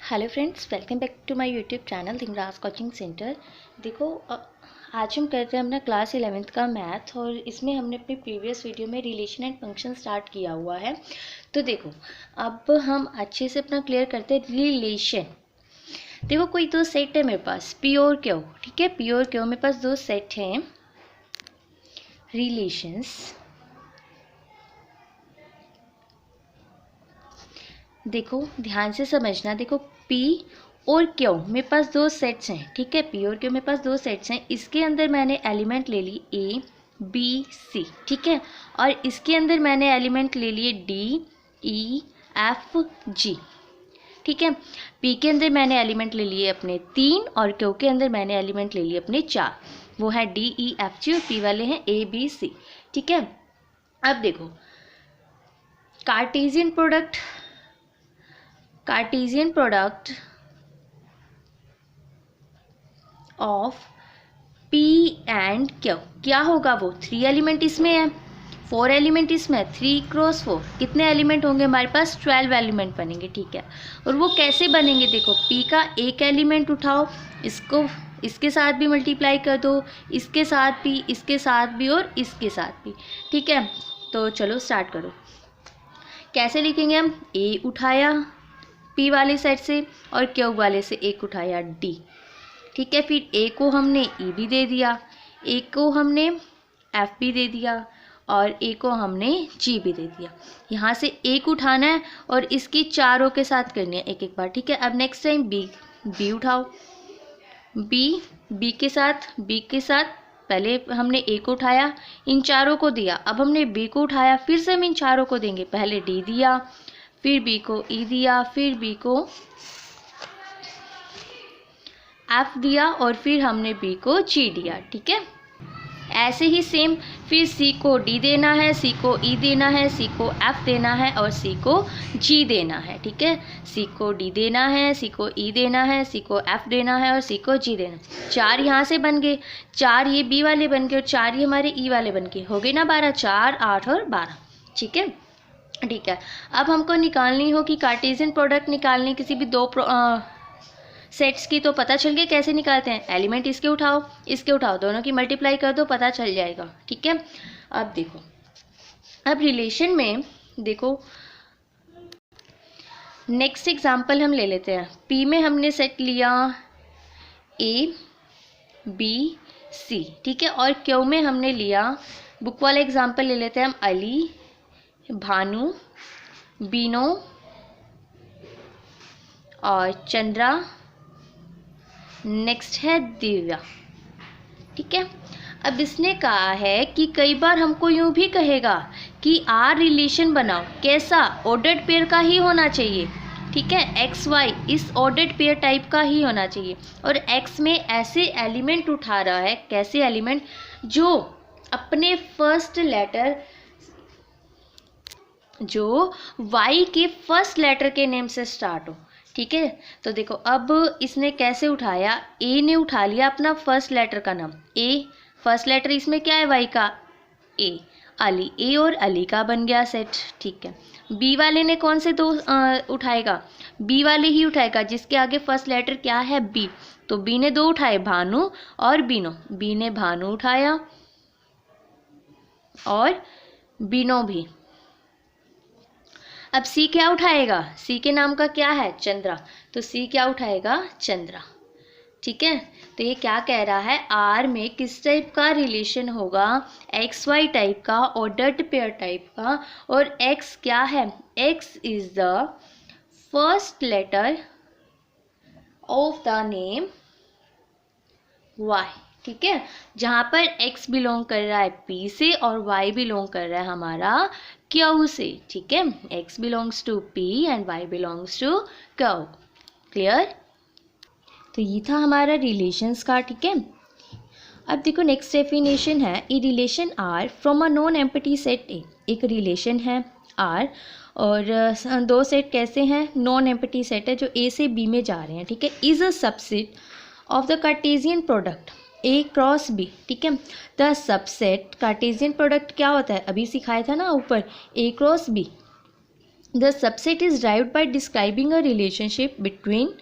Hello friends, welcome back to my YouTube channel Dhingraj coaching centre. देखो आज हम करते हैं अपना क्लास 11th का मैथ और इसमें हमने अपनी प्रीवियस वीडियो में रिलेशन एंड फंक्शन स्टार्ट किया हुआ है। तो देखो अब हम अच्छे से अपना क्लियर करते हैं रिलेशन। देखो कोई दो सेट है मेरे पास, पी और क्यू, ठीक है। पी और क्यू मेरे पास दो सेट हैं रिलेशंस। देखो ध्यान से समझना। देखो पी और क्यू मेरे पास दो सेट्स हैं, ठीक है। पी और क्यू मेरे पास दो सेट्स हैं। इसके अंदर मैंने एलिमेंट ले ली ए बी सी, ठीक है। और इसके अंदर मैंने एलिमेंट ले लिए डी ई एफ जी, ठीक है। पी के अंदर मैंने एलिमेंट ले लिए अपने 3 और क्यू के अंदर मैंने एलिमेंट ले लिए अपने 4। वो है डी ई एफ जी और पी वाले हैं ए बी सी, ठीक है। अब देखो Cartesian product of P and Q क्या होगा? वो 3 एलिमेंट इसमें है, 4 एलिमेंट इसमें है, 3 क्रॉस 4 कितने एलिमेंट होंगे हमारे पास? 12 एलिमेंट बनेंगे, ठीक है। और वो कैसे बनेंगे? देखो P का एक एलिमेंट उठाओ, इसको इसके साथ भी मल्टीप्लाई कर दो, इसके साथ भी, इसके साथ भी और इसके साथ भी, ठीक है। तो चलो स्टार्ट करो। कैसे लिखेंगे हम? A उठाया P वाले सेट से और Q वाले से एक उठाया D, ठीक है। फिर ए को हमने ई भी दे दिया, ए को हमने एफ भी दे दिया और ए को हमने जी भी दे दिया। यहाँ से एक उठाना है और इसकी चारों के साथ करनी है एक एक बार, ठीक है। अब नेक्स्ट टाइम बी उठाओ, बी के साथ पहले हमने ए को उठाया, इन चारों को दिया। अब हमने बी को उठाया, फिर से हम इन चारों को देंगे। पहले डी दिया, फिर बी को ई दिया, फिर बी को एफ दिया और फिर हमने बी को जी दिया, ठीक है। ऐसे ही सेम फिर सी को डी देना है, सी को ई देना है, सी को एफ देना है और सी को जी देना है, ठीक है। सी को डी देना है, सी को ई देना है, सी को एफ देना है और सी को जी देना है। 4 यहाँ से बन गए, 4 ये बी वाले बन गए और 4 ये हमारे ई वाले बन गए। हो गए ना 12, 4 8 और 12, ठीक है। ठीक है, अब हमको निकालनी हो कि कार्टेशियन प्रोडक्ट निकालनी किसी भी दो सेट्स की। तो पता चल गया कैसे निकालते हैं। एलिमेंट इसके उठाओ, दोनों की मल्टीप्लाई कर दो, पता चल जाएगा, ठीक है। अब देखो, अब रिलेशन में देखो नेक्स्ट एग्जांपल हम ले लेते हैं। पी में हमने सेट लिया ए बी सी, ठीक है। और क्यू में हमने लिया, बुक वाला एग्जांपल ले लेते हैं हम, अली भानु बीनो और चंद्रा, नेक्स्ट है दिव्या, ठीक है। अब इसने कहा है कि कई बार हमको यूं भी कहेगा कि आर रिलेशन बनाओ, कैसा? ऑर्डर्ड पेयर का ही होना चाहिए, ठीक है। एक्स वाई इस ऑर्डर्ड पेयर टाइप का ही होना चाहिए। और एक्स में ऐसे एलिमेंट उठा रहा है, कैसे एलिमेंट? जो अपने फर्स्ट लेटर, जो वाई के फर्स्ट लेटर के नेम से स्टार्ट हो, ठीक है। तो देखो अब इसने कैसे उठाया, ए ने उठा लिया अपना फर्स्ट लेटर का नाम, ए फर्स्ट लेटर इसमें क्या है? वाई का ए, अली, ए और अली का बन गया सेट, ठीक है। बी वाले ने कौन से दो उठाएगा? बी वाले ही उठाएगा जिसके आगे फर्स्ट लेटर क्या है? बी। तो बी ने दो उठाए, भानु और बीनो। बी ने भानु उठाया और बीनो भी। अब सी क्या उठाएगा? सी के नाम का क्या है? चंद्रा। तो सी क्या उठाएगा? चंद्रा, ठीक है। तो ये क्या कह रहा है? आर में किस टाइप का रिलेशन होगा? एक्स वाई टाइप का, ऑर्डर्ड पेयर टाइप का। और एक्स क्या है? X is the first letter of the name y, ठीक है। जहाँ पर x बिलोंग कर रहा है P से और y बिलोंग कर रहा है हमारा Q से, ठीक है। x बिलोंग्स टू P एंड y belongs to Q, clear? तो ये था हमारा रिलेशंस का, ठीक है। अब देखो नेक्स्ट डेफिनेशन है, a relation R from a non empty set A. एक रिलेशन है आर और दो सेट कैसे हैं? नॉन एम्प्टी सेट है जो ए से बी में जा रहे हैं, ठीक है। Is a subset of the Cartesian product A cross B, ठीक है। द सबसेट कार्टेशियन प्रोडक्ट क्या होता है? अभी सिखाया था ना ऊपर, A cross B, the subset is derived by describing a relationship between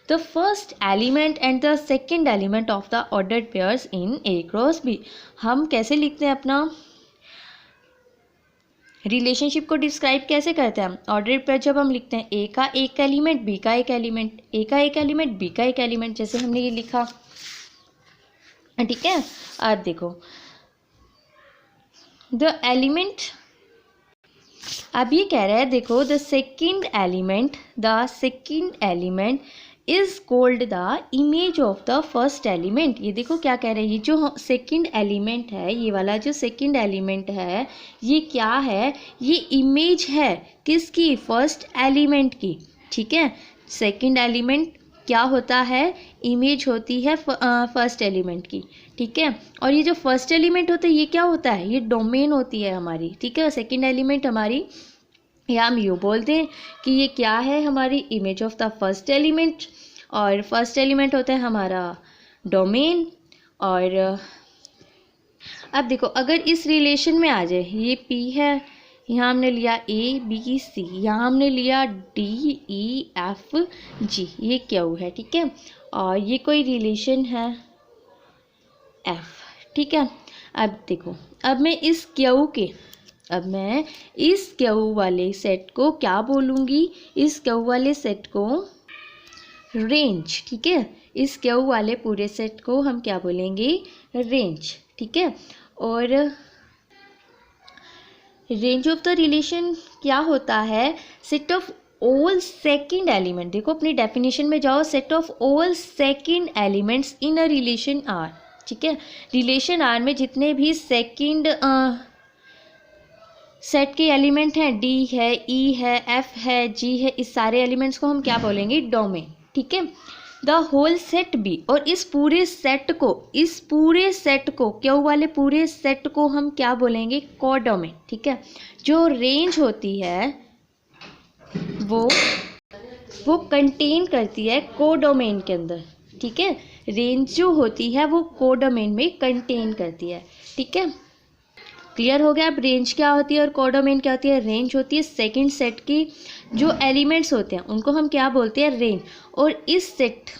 the first element and the second element of the ordered pairs in A cross B. हम कैसे लिखते हैं अपना रिलेशनशिप को डिस्क्राइब कैसे करते हैं हम? ऑर्डर्ड पेयर जब हम लिखते हैं ए का एक एलिमेंट बी का एक एलिमेंट, ए का एक एलिमेंट बी का एक एलिमेंट, जैसे हमने ये लिखा, ठीक है। अब देखो द एलिमेंट, अब ये कह रहा है देखो the second element is called the image of the first element. ये देखो क्या कह रहे हैं, ये जो सेकेंड एलिमेंट है, ये वाला जो सेकेंड एलिमेंट है, ये क्या है, ये इमेज है किसकी? फर्स्ट एलिमेंट की, ठीक है। सेकेंड एलिमेंट क्या होता है? इमेज होती है फर्स्ट एलिमेंट की, ठीक है। और ये जो फर्स्ट एलिमेंट होता है ये क्या होता है? ये डोमेन होती है हमारी, ठीक है। सेकेंड एलिमेंट हमारी, या हम यूँ बोलते हैं कि ये क्या है? हमारी image of the first element, और फर्स्ट एलिमेंट होता है हमारा डोमेन। और अब देखो अगर इस रिलेशन में आ जाए, ये P है, यहाँ हमने लिया A B C, यहाँ हमने लिया D E F G, ये Q है, ठीक है। और ये कोई रिलेशन है F, ठीक है। अब देखो अब मैं इस Q वाले सेट को क्या बोलूँगी? इस Q वाले सेट को रेंज, ठीक है। इस Q वाले पूरे सेट को हम क्या बोलेंगे? रेंज, ठीक है। और रेंज ऑफ द रिलेशन क्या होता है? Set of all second element, देखो अपनी डेफिनेशन में जाओ, set of all second elements in a relation R, ठीक है। रिलेशन आर में जितने भी सेकेंड सेट के एलिमेंट हैं, D है, E है, F है, G है, इस सारे एलिमेंट्स को हम क्या बोलेंगे? डोमेन, ठीक है। द होल सेट B, और इस पूरे सेट को Q वाले पूरे सेट को हम क्या बोलेंगे? कोडोमेन, ठीक है। जो रेंज होती है वो कंटेन करती है कोडोमेन के अंदर, ठीक है। रेंज जो होती है वो कोडोमेन में कंटेन करती है, ठीक है। क्लियर हो गया? अब रेंज क्या होती है और कोडोमेन क्या होती है? रेंज होती है सेकंड सेट की जो एलिमेंट्स होते हैं उनको हम क्या बोलते हैं? रेंज। और इस सेट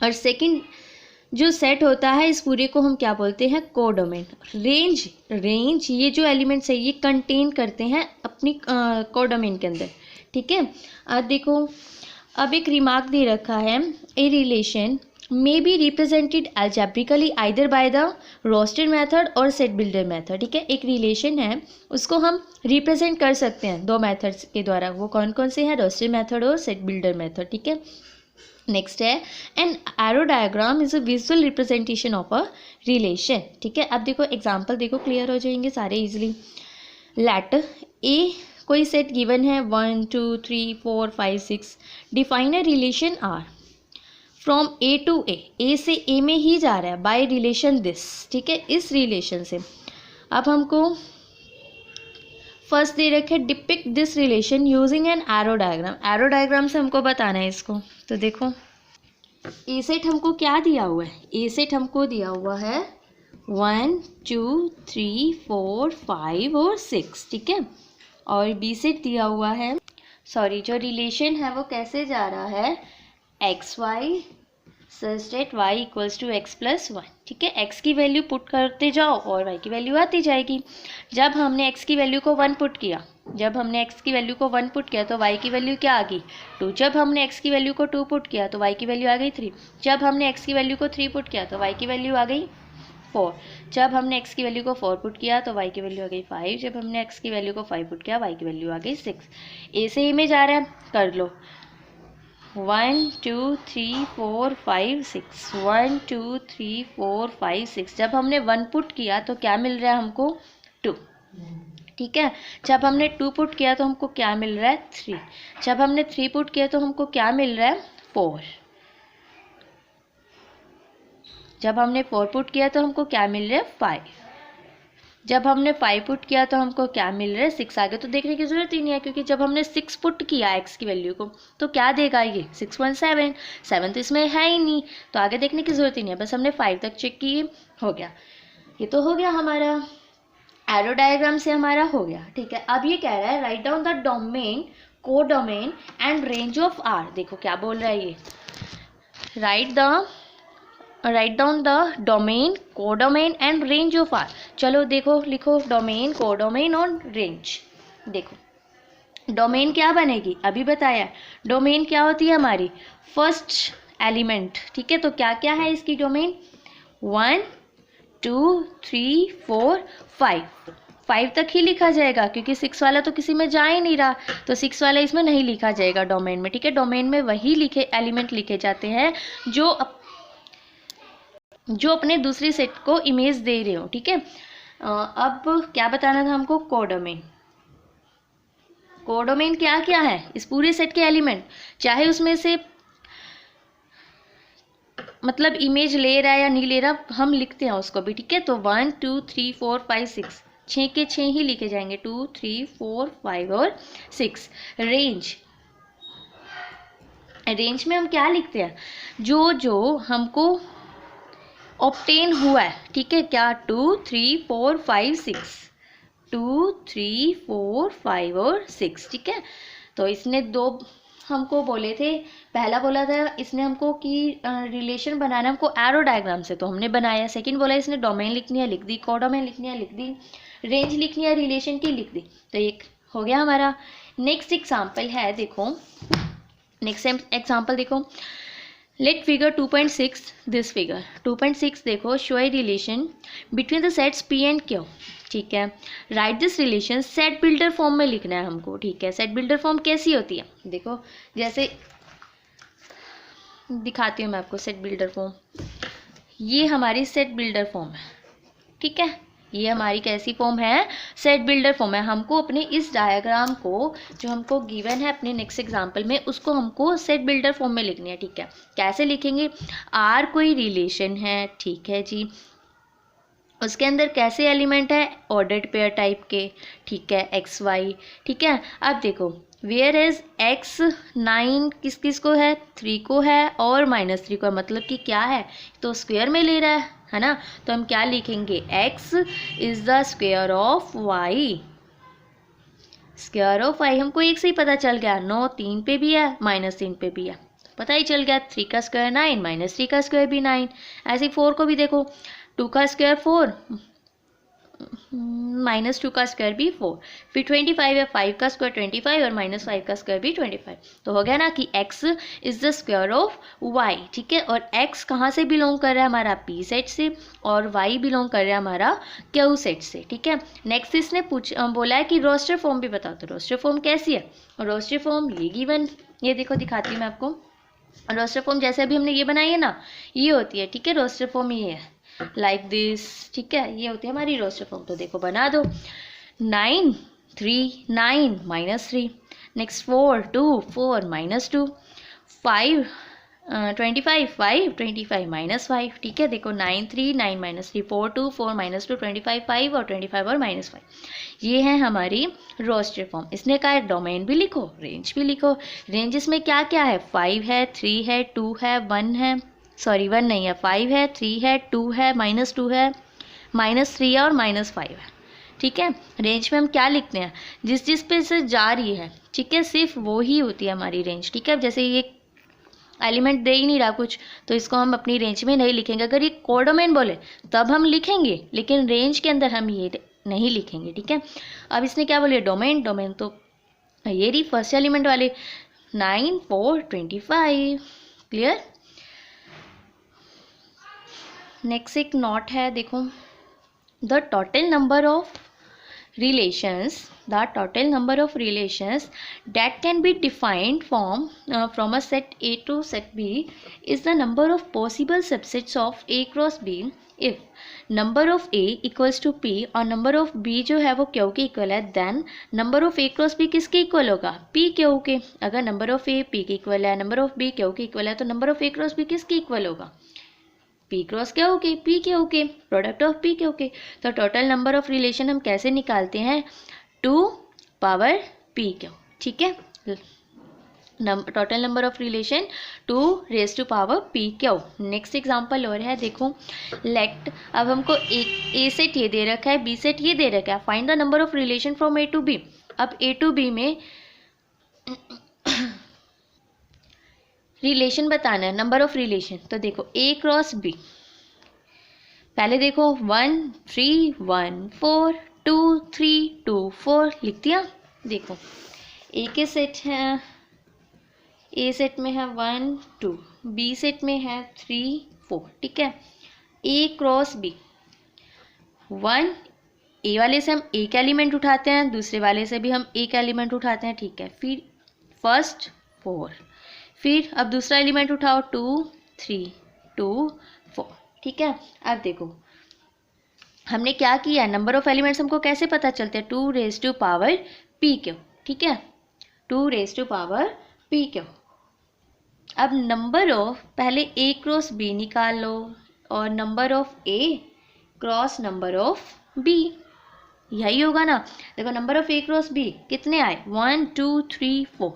और सेकंड जो सेट होता है इस पूरे को हम क्या बोलते हैं? कोडोमेन। रेंज ये जो एलिमेंट्स है ये कंटेन करते हैं अपनी कोडोमेन के अंदर, ठीक है। अब देखो अब एक रिमार्क दे रखा है, a relation may be represented algebraically either by the roster method और set builder method, ठीक है। एक रिलेशन है उसको हम रिप्रेजेंट कर सकते हैं दो मेथड्स के द्वारा, वो कौन कौन से हैं? रोस्टर मेथड और सेट बिल्डर मेथड, ठीक है। नेक्स्ट है an arrow diagram is a visual representation of a relation, ठीक है। अब देखो एग्जाम्पल देखो, क्लियर हो जाएंगे सारे इजिली। लेट ए कोई सेट गिवन है 1 2 3 4 5 6, define a relation R from A to A से A में ही जा रहा है बाय रिलेशन दिस, ठीक है, इस रिलेशन से। अब हमको फर्स्ट दे रखे depict this relation using an arrow diagram. Arrow diagram से हमको बताना है इसको। तो देखो ए सेट हमको क्या दिया हुआ है? ए सेट हमको दिया हुआ है 1 2 3 4 5 और 6, ठीक है। और बी सेट दिया हुआ है, जो रिलेशन है वो कैसे जा रहा है? X y such that y equals to x plus 1, ठीक है। एक्स की वैल्यू पुट करते जाओ और वाई की वैल्यू आती जाएगी। जब हमने एक्स की वैल्यू को 1 पुट किया तो वाई की वैल्यू क्या आ गई? 2। जब हमने एक्स की वैल्यू को 2 पुट किया तो वाई की वैल्यू आ गई 3। जब हमने एक्स की वैल्यू को 3 पुट किया तो वाई की वैल्यू आ गई 4। जब हमने एक्स की वैल्यू को 4 पुट किया तो वाई की वैल्यू आ गई 5। जब हमने एक्स की वैल्यू को 5 पुट किया वाई की वैल्यू आ गई 6। ए से ए में जा रहा है, कर लो 1 2 3 4 5 6 1 2 3 4 5 6। जब हमने 1 पुट किया तो क्या मिल रहा है हमको? 2, ठीक है। जब हमने 2 पुट किया तो हमको क्या मिल रहा है? 3। जब हमने 3 पुट किया तो हमको क्या मिल रहा है? 4। जब हमने 4 पुट किया तो हमको क्या मिल रहा है? 5। जब हमने 5 पुट किया तो हमको क्या मिल रहा है? 6। आगे तो देखने की ज़रूरत ही नहीं है क्योंकि जब हमने 6 पुट किया एक्स की वैल्यू को तो क्या देगा ये? 6.7। 7 तो इसमें है ही नहीं, तो आगे देखने की ज़रूरत ही नहीं है, बस हमने 5 तक चेक किए, हो गया। ये तो हो गया हमारा एरो डायग्राम से हमारा हो गया, ठीक है। अब ये कह रहा है write down the domain, codomain and range of R. देखो क्या बोल रहा है ये, write down the domain, codomain and range of R. चलो देखो लिखो डोमेन, को डोमेन और रेंज। देखो डोमेन क्या बनेगी, अभी बताया डोमेन क्या होती है हमारी फर्स्ट एलिमेंट, ठीक है। तो क्या क्या है इसकी डोमेन, 1 2 3 4 5 तक ही लिखा जाएगा, क्योंकि 6 वाला तो किसी में जा ही नहीं रहा, तो 6 वाला इसमें नहीं लिखा जाएगा डोमेन में, ठीक है। डोमेन में वही एलिमेंट लिखे जाते हैं जो अपने दूसरी सेट को इमेज दे रहे हो, ठीक है। अब क्या बताना था हमको, कोडोमेन। कोडोमेन क्या क्या है, इस पूरे सेट के एलिमेंट, चाहे उसमें से मतलब इमेज ले रहा है या नहीं ले रहा, हम लिखते हैं उसको भी, ठीक है। तो 1 2 3 4 5 6, 6 के 6 ही लिखे जाएंगे, 2 3 4 5 और 6। रेंज में हम क्या लिखते हैं, जो हमको ऑब्टेन हुआ है, ठीक है। क्या 2 3 4 5 6, 2 3 4 5 और 6, ठीक है। तो इसने दो हमको बोले थे, पहला बोला था इसने हमको कि रिलेशन बनाना हमको एरो डायग्राम से, तो हमने बनाया। सेकंड बोला इसने डोमेन लिखनी है, लिख दी। कोडोमेन लिखनी है, लिख दी। रेंज लिखनी है रिलेशन की, लिख दी। तो एक हो गया हमारा। नेक्स्ट एग्जाम्पल है, देखो नेक्स्ट एग्जाम्पल देखो, लेट फिगर 2.6, दिस फिगर 2.6 देखो, show a relation between the sets P and Q, ठीक है। Right this relation set builder form में लिखना है हमको, ठीक है। सेट बिल्डर फॉर्म कैसी होती है, देखो जैसे दिखाती हूँ मैं आपको सेट बिल्डर फॉर्म। ये हमारी सेट बिल्डर फॉर्म है, ठीक है। ये हमारी कैसी फॉर्म है, सेट बिल्डर फॉर्म है। हमको अपने इस डायग्राम को जो हमको गिवन है अपने नेक्स्ट एग्जांपल में, उसको हमको सेट बिल्डर फॉर्म में लिखनी है, ठीक है। कैसे लिखेंगे, आर कोई रिलेशन है, ठीक है जी, उसके अंदर कैसे एलिमेंट है, ऑर्डर्ड पेयर टाइप के, ठीक है, एक्स वाई, ठीक है। अब देखो वेयर इज एक्स 9 किस किस को है, 3 को है और -3 को है, मतलब कि क्या है, तो स्क्वायर में ले रहा है ना। तो हम क्या लिखेंगे, x is the square of y। Square of y हमको एक से ही पता चल गया, 9 3 पे भी है, -3 पे भी है, पता ही चल गया। 3 का स्क्वायर 9, -3 का स्क्वायर भी 9। ऐसे 4 को भी देखो, 2 का स्क्वायर 4, -2 का स्क्वायर भी 4, फिर 25 है, 5 का स्क्वायर 25 और -5 का स्क्वायर भी 25। तो हो गया ना कि x is the square of y, ठीक है। और x कहाँ से बिलोंग कर रहा है, हमारा p सेट से, और y बिलोंग कर रहा है हमारा q सेट से, ठीक है। नेक्स्ट इसने बोला है कि रोस्टर फॉर्म भी बताओ। तो रोस्टर फॉर्म कैसी है, रोस्टर फॉर्म ये गिवन, ये देखो दिखाती हूँ मैं आपको। रोस्टर फॉर्म जैसे अभी हमने ये बनाई है ना, ये होती है, ठीक है। रोस्टर फॉर्म ये है लाइक दिस, ठीक है, ये होती है हमारी रोस्टर फॉर्म। तो देखो बना दो, 9 3 9 -3, नेक्स्ट 4 2 4 -2, 5 25 5 25 -5, ठीक है। देखो 9 3 9 -3, 4 2 4 -2, 25 5 और 25 और -5, ये है हमारी रोस्टर फॉर्म। इसने कहा है डोमेन भी लिखो, रेंज भी लिखो। रेंज इसमें क्या क्या है, 5 है, 3 है, 2 है, 1 है, सॉरी 1 नहीं है, 5 है, 3 है, 2 है, -2 है, -3 है और -5 है, ठीक है। रेंज में हम क्या लिखते हैं, जिस पे से जा रही है, ठीक है, सिर्फ वो ही होती है हमारी रेंज, ठीक है। जैसे ये एलिमेंट दे ही नहीं रहा कुछ, तो इसको हम अपनी रेंज में नहीं लिखेंगे। अगर ये कोडोमेन बोले तब हम लिखेंगे, लेकिन रेंज के अंदर हम ये नहीं लिखेंगे, ठीक है। अब इसने क्या बोले, डोमेन। डोमेन तो ये रही फर्स्ट एलिमेंट वाले 9 4 25, क्लियर। नेक्स्ट एक नोट है, देखो the total number of relations, the total number of relations that can be defined from a set A to set B is the number of possible subsets of A cross B if number of A equals to P और number of B जो है वो Q के equal है, then number of A cross B किसके equal होगा, P Q के। अगर number of A P के इक्वल है, number of B Q के इक्वल है, तो number of A cross B किसके इक्वल होगा, P क्रॉस क्या ओके, P के ओके, प्रोडक्ट ऑफ P के ओके। तो टोटल नंबर ऑफ रिलेशन हम कैसे निकालते हैं, 2 पावर P क्यू, ठीक है। Total number of relation 2 raise to power P Q. Next example और है, देखो लेट, अब हमको ए सेट ये दे रखा है, बी सेट ये दे रखा है, find the number of relation from A to B. अब ए टू बी में रिलेशन बताना है, नंबर ऑफ रिलेशन। तो देखो ए क्रॉस बी, पहले देखो 1 3 1 4 2 3 2 4 लिख दिया। देखो ए के सेट है, ए सेट में है 1 2, बी सेट में है 3 4, ठीक है। ए क्रॉस बी, 1 ए वाले से हम एक एलिमेंट उठाते हैं, दूसरे वाले से भी हम एक एलिमेंट उठाते हैं, ठीक है। फिर फर्स्ट 4, फिर अब दूसरा एलिमेंट उठाओ 2 3 2 4, ठीक है। अब देखो हमने क्या किया, नंबर ऑफ एलिमेंट्स हमको कैसे पता चलते हैं, 2 raise to power P Q, ठीक है, 2 raise to power P Q. अब नंबर ऑफ, पहले ए क्रॉस बी निकाल लो और number of A cross number of B, यही होगा ना। देखो number of A cross B कितने आए, 1 2 3 4,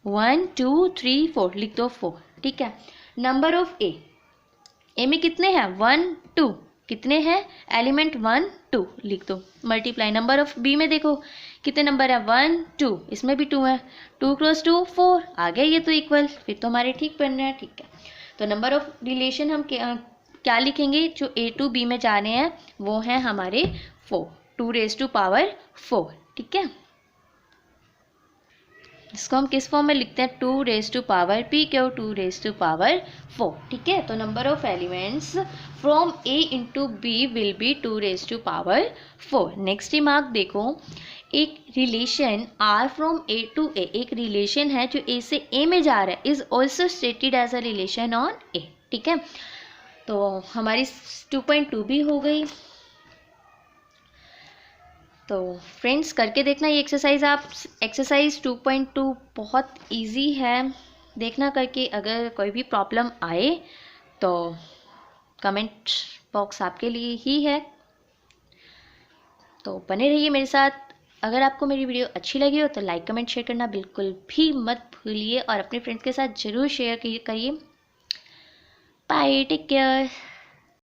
1 2 3 4 लिख दो 4, ठीक है। नंबर ऑफ ए में कितने हैं, 1 2, कितने हैं एलिमेंट 1 2 लिख दो, मल्टीप्लाई। नंबर ऑफ बी में देखो कितने नंबर है, 1 2, इसमें भी 2 है, 2 क्रॉस 2 4 आ गया, ये तो इक्वल, फिर तो हमारे ठीक बन रहे हैं, ठीक है। तो नंबर ऑफ रिलेशन हम क्या लिखेंगे, जो ए टू बी में जाने हैं वो हैं हमारे 4, 2 रेज टू पावर 4, ठीक है। इसको हम किस फॉर्म में लिखते हैं, 2 raise to power P Q, 2 raise to power 4, ठीक है। तो number of elements from A into B will be 2 raise to power 4। Next remark देखो, एक relation R from A to A, एक रिलेशन है जो ए से ए में जा रहा है, is also stated as a relation on A, ठीक है। तो हमारी 2.2 भी हो गई। तो फ्रेंड्स करके देखना ये एक्सरसाइज, आप एक्सरसाइज 2.2 बहुत इजी है, देखना करके। अगर कोई भी प्रॉब्लम आए तो कमेंट बॉक्स आपके लिए ही है, तो बने रहिए मेरे साथ। अगर आपको मेरी वीडियो अच्छी लगी हो तो लाइक कमेंट शेयर करना बिल्कुल भी मत भूलिए और अपने फ्रेंड्स के साथ ज़रूर शेयर करिए। Bye, take care.